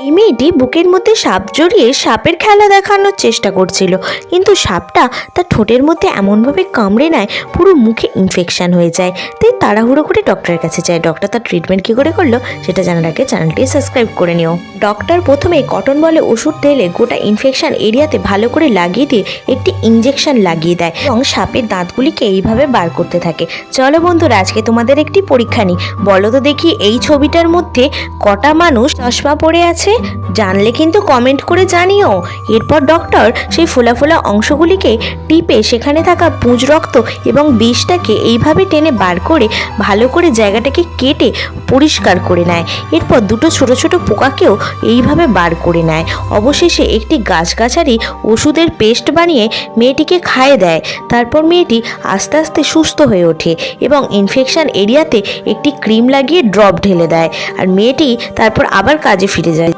এই মেয়েটি বুকের মধ্যে সাপ জড়িয়ে সাপের খেলা দেখানোর চেষ্টা করছিল, কিন্তু সাপটা তার ঠোঁটের মধ্যে এমনভাবে কামড়ে নেয় পুরো মুখে ইনফেকশন হয়ে যায়। তাই তাড়াহুড়ো করে ডক্টরের কাছে যায়। ডক্টর তার ট্রিটমেন্ট কী করে করলো সেটা জানার আগে চ্যানেলটি সাবস্ক্রাইব করে নিও। ডক্টর প্রথমে কটন বলে ওষুধ ঢেলে গোটা ইনফেকশন এরিয়াতে ভালো করে লাগিয়ে দিয়ে একটি ইঞ্জেকশন লাগিয়ে দেয় এবং সাপের দাঁতগুলিকে এইভাবে বার করতে থাকে। চলো বন্ধুরা, আজকে তোমাদের একটি পরীক্ষা নিই। বলো তো দেখি এই ছবিটার মধ্যে কটা মানুষ চশমা পরে আছে? জানলে কিন্তু কমেন্ট করে জানিও। এরপর ডক্টর সেই ফোলা ফোলা অংশগুলিকে টিপে সেখানে থাকা পুঁজ রক্ত এবং বিষটাকে এইভাবে টেনে বার করে ভালো করে জায়গাটাকে কেটে পরিষ্কার করে নেয়। এরপর দুটো ছোট ছোট পোকাকেও এইভাবে বার করে নেয়। অবশেষে একটি গাছগাছালি ওষুধের পেস্ট বানিয়ে মেয়েটিকে খাইয়ে দেয়। তারপর মেয়েটি আস্তে আস্তে সুস্থ হয়ে ওঠে এবং ইনফেকশন এরিয়াতে একটি ক্রিম লাগিয়ে ড্রপ ঢেলে দেয়, আর মেয়েটি তারপর আবার কাজে ফিরে যায়।